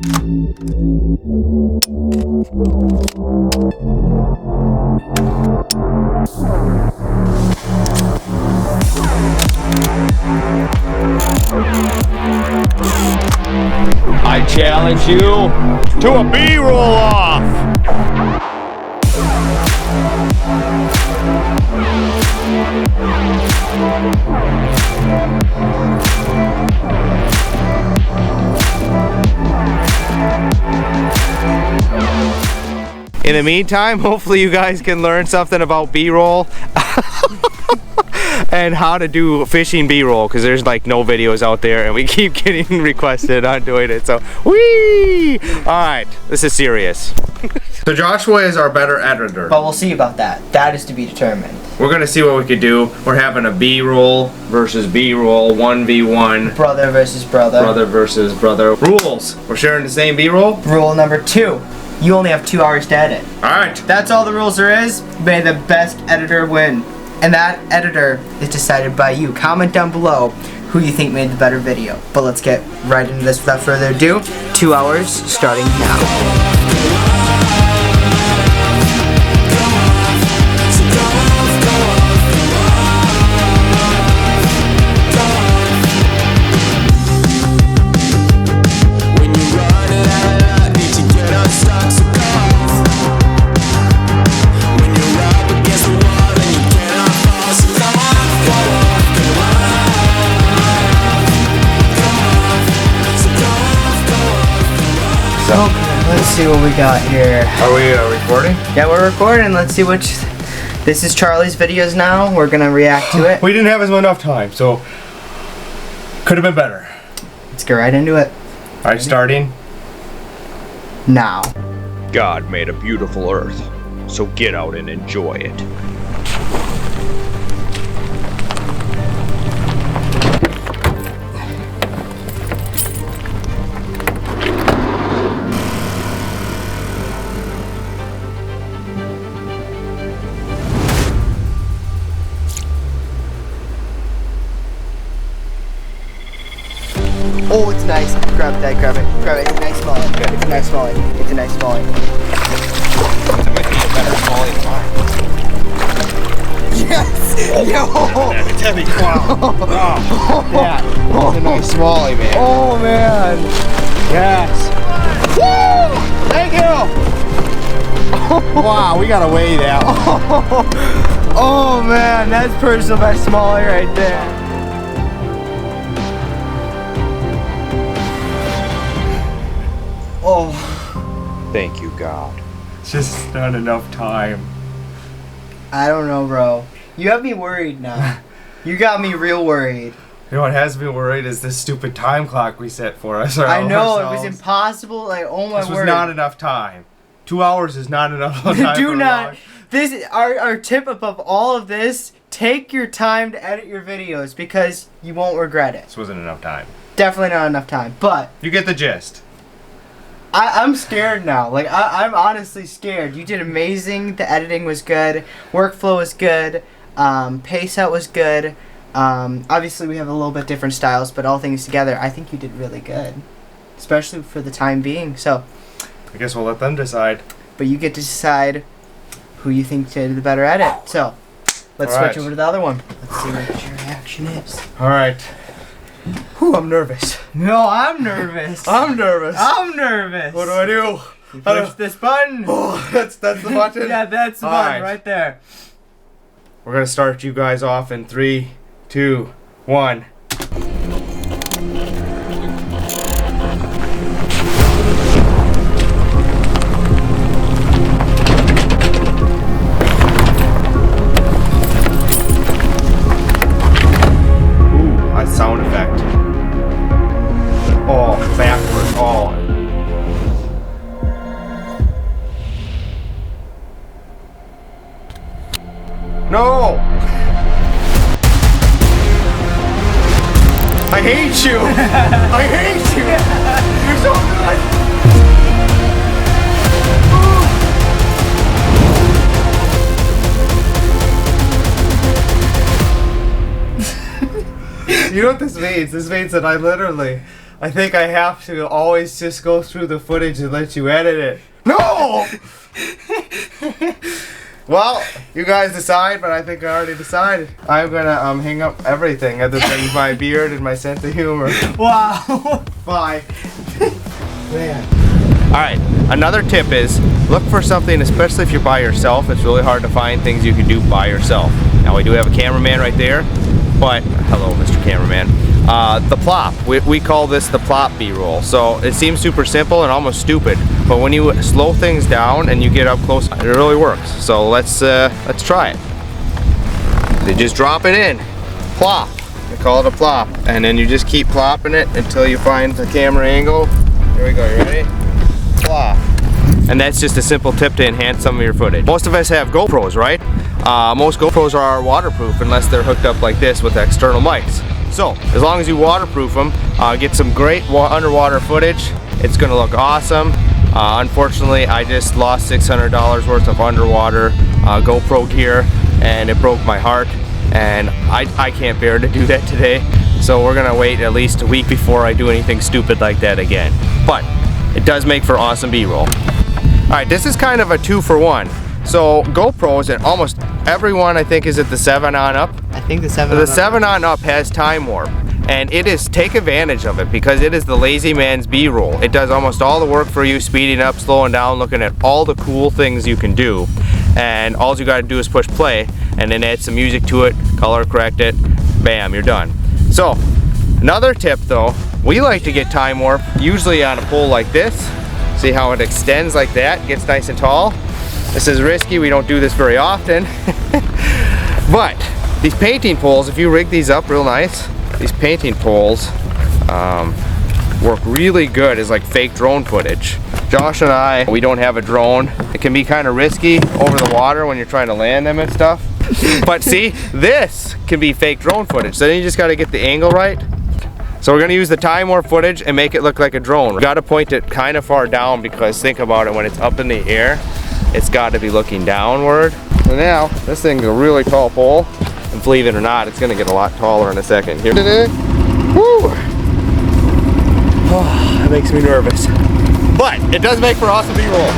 I challenge you to a B-roll off. In the meantime, hopefully you guys can learn something about B-roll and how to do fishing B-roll, because there's like no videos out there and we keep getting requested on doing it. So, whee! Alright, this is serious. So Joshua is our better editor. But we'll see about that. That is to be determined. We're gonna see what we could do. We're having a B-roll versus B-roll, 1v1. Brother versus brother. Brother versus brother. Rules. We're sharing the same B-roll. Rule number 2. You only have 2 hours to edit. Alright. That's all the rules there is. May the best editor win. And that editor is decided by you. Comment down below who you think made the better video. But let's get right into this without further ado. 2 hours starting now. Let's see what we got here. Are we recording? Yeah, we're recording. Let's see which. This is Charlie's videos now. We're gonna react to it. We didn't have enough time, so could have been better. Let's get right into it. Alright, starting now. God made a beautiful earth, so get out and enjoy it. Oh, it's nice. Grab that, grab it. Grab it. It's a nice smallie. It's a nice smallie. It's a nice smallie. That might be a better smallie than mine. Yes! Yo! It's heavy. Wow. That's a nice smallie, man. Oh, man. Yes. Woo! Thank you! Wow, we gotta weigh that one. Oh, man. That's personal best smallie right there. Oh. Thank you, God. It's just not enough time. I don't know, bro. You have me worried now. You got me real worried. You know what has me worried is this stupid time clock we set for us. I know, it was impossible. Like, oh my word. This was not enough time. 2 hours is not enough time. Do not. This our tip above all of this. Take your time to edit your videos because you won't regret it. This wasn't enough time. Definitely not enough time. But you get the gist. I'm scared now. Like, I'm honestly scared. You did amazing. The editing was good. Workflow was good. Pace out was good. Obviously, we have a little bit different styles, but all things together, I think you did really good. Especially for the time being. So, I guess we'll let them decide. But you get to decide who you think did the better edit. So, let's switch over to the other one. Let's see what your reaction is. Alright. Whew, I'm nervous. No, I'm nervous. I'm nervous. I'm nervous. What do I do? You push this button. Oh, that's the button? Yeah, that's the button right there. We're gonna start you guys off in 3, 2, 1. Sound effect. Oh, backwards. Oh. No! I hate you! I hate you! You're so good! You know what this means? This means that I I think I have to always just go through the footage and let you edit it. No! Well, you guys decide, but I think I already decided. I'm gonna hang up everything other than my beard and my sense of humor. Wow. Bye. Man. Alright, another tip is look for something, especially if you're by yourself. It's really hard to find things you can do by yourself. Now we do have a cameraman right there, but hello Mr. Cameraman. The plop, we call this the plop B-roll. So it seems super simple and almost stupid, but when you slow things down and you get up close, it really works. So let's try it. You just drop it in, plop. We call it a plop, and then you just keep plopping it until you find the camera angle. Here we go, you ready? Plop. And that's just a simple tip to enhance some of your footage. Most of us have GoPros, right? Most GoPros are waterproof unless they're hooked up like this with external mics. So, as long as you waterproof them, get some great underwater footage, it's gonna look awesome. Unfortunately, I just lost $600 worth of underwater GoPro gear, and it broke my heart, and I can't bear to do that today. So we're gonna wait at least a week before I do anything stupid like that again. But it does make for awesome B-roll. Alright, this is kind of a 2-for-1. So GoPros, and almost everyone I think is at the 7 on up. I think the 7 The 7 on up has time warp, and it is, take advantage of it because it is the lazy man's B-roll. It does almost all the work for you, speeding up, slowing down, looking at all the cool things you can do, and all you got to do is push play and then add some music to it, color correct it, bam, you're done. So another tip though, we like to get time warp usually on a pole like this. See how it extends like that, gets nice and tall. This is risky, we don't do this very often. But these painting poles, if you rig these up real nice, these painting poles work really good as like fake drone footage. Josh and I, we don't have a drone. It can be kind of risky over the water when you're trying to land them and stuff. But see, this can be fake drone footage. So then you just got to get the angle right. So we're gonna use the time warp footage and make it look like a drone. We gotta point it kind of far down because think about it, when it's up in the air, it's got to be looking downward. So now, this thing's a really tall pole, and believe it or not, it's gonna get a lot taller in a second. Here, woo! Oh, that makes me nervous. But it does make for awesome B-roll.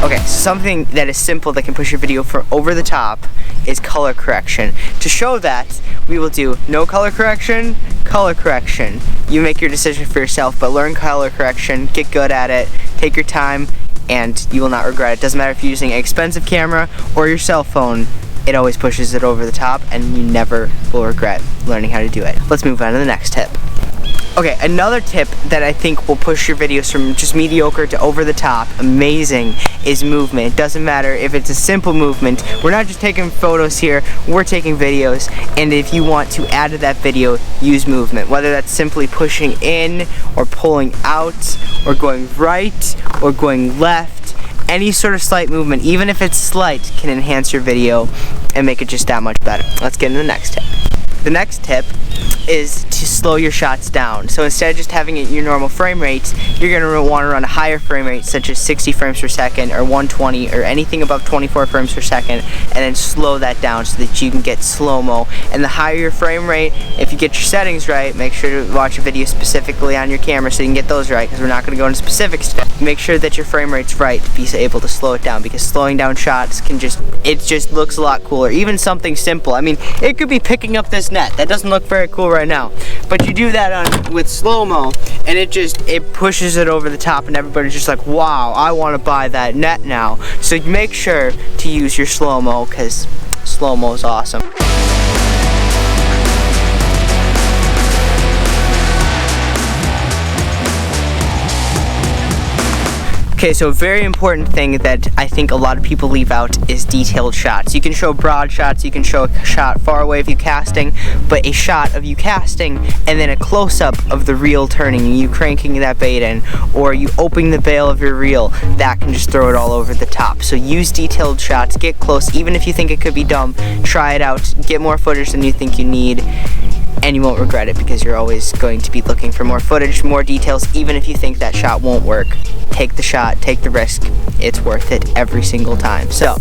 Okay, something that is simple that can push your video for over the top is color correction. To show that, we will do no color correction, color correction. You make your decision for yourself, but learn color correction, get good at it, take your time, and you will not regret it. Doesn't matter if you're using an expensive camera or your cell phone, it always pushes it over the top, and you never will regret learning how to do it. Let's move on to the next tip. Okay, another tip that I think will push your videos from just mediocre to over the top, amazing, is movement. It doesn't matter if it's a simple movement. We're not just taking photos here, we're taking videos, and if you want to add to that video, use movement. Whether that's simply pushing in, or pulling out, or going right, or going left, any sort of slight movement, even if it's slight, can enhance your video and make it just that much better. Let's get into the next tip. The next tip is to slow your shots down. So instead of just having it your normal frame rates, you're going to want to run a higher frame rate, such as 60 frames per second or 120 or anything above 24 frames per second, and then slow that down so that you can get slow-mo. And the higher your frame rate, if you get your settings right, make sure to watch a video specifically on your camera so you can get those right, because we're not going to go into specifics today. Make sure that your frame rate's right to be able to slow it down, because slowing down shots can it just looks a lot cooler. Even something simple. I mean, it could be picking up this net. That doesn't look very cool right now, but you do that with slow-mo, and it pushes it over the top, and everybody's just like, wow, I want to buy that net now. So make sure to use your slow-mo, because slow-mo is awesome. Okay, so a very important thing that I think a lot of people leave out is detailed shots. You can show broad shots, you can show a shot far away of you casting, but a shot of you casting and then a close-up of the reel turning, you cranking that bait in, or you opening the bail of your reel, that can just throw it all over the top. So use detailed shots, get close, even if you think it could be dumb, try it out, get more footage than you think you need, and you won't regret it because you're always going to be looking for more footage, more details. Even if you think that shot won't work, take the shot, take the risk. It's worth it every single time. So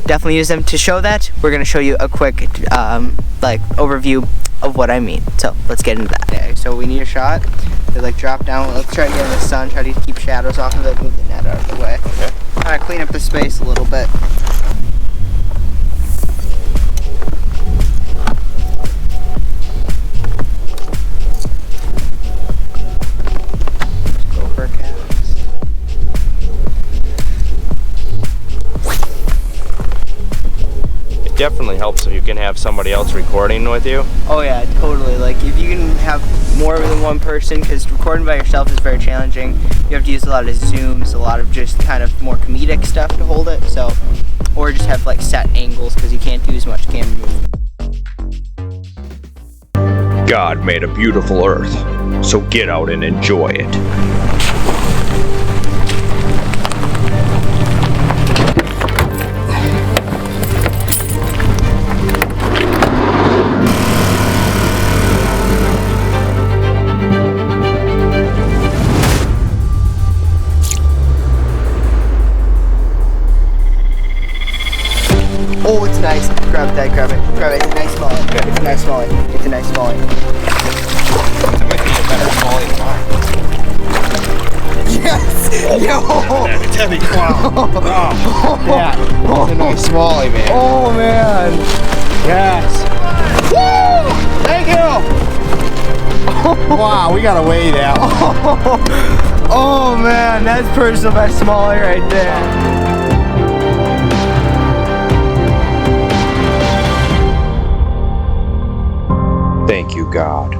definitely use them. To show that, we're going to show you a quick like overview of what I mean. So let's get into that. Okay, so we need a shot. They like drop down. Let's try to get in the sun, try to keep shadows off of it, move the net out of the way. Okay. Kind of clean up the space a little bit. Definitely helps if you can have somebody else recording with you. Oh yeah, totally. Like if you can have more than one person, because recording by yourself is very challenging. You have to use a lot of zooms, a lot of just kind of more comedic stuff to hold it. So, or just have like set angles because you can't do as much camera movement. God made a beautiful earth, so get out and enjoy it. Oh, it's nice. Grab that, grab it. Grab it. It's a nice smallie. It's a nice smallie. It's a nice smallie. That might be a better smallie than mine. Yes! Yo! It's heavy. Wow. Yeah. It's a nice smallie, man. Oh, man. Yes. Woo! Thank you. Wow, we gotta weigh that. Oh, man. That's personal best smallie right there. Thank you, God.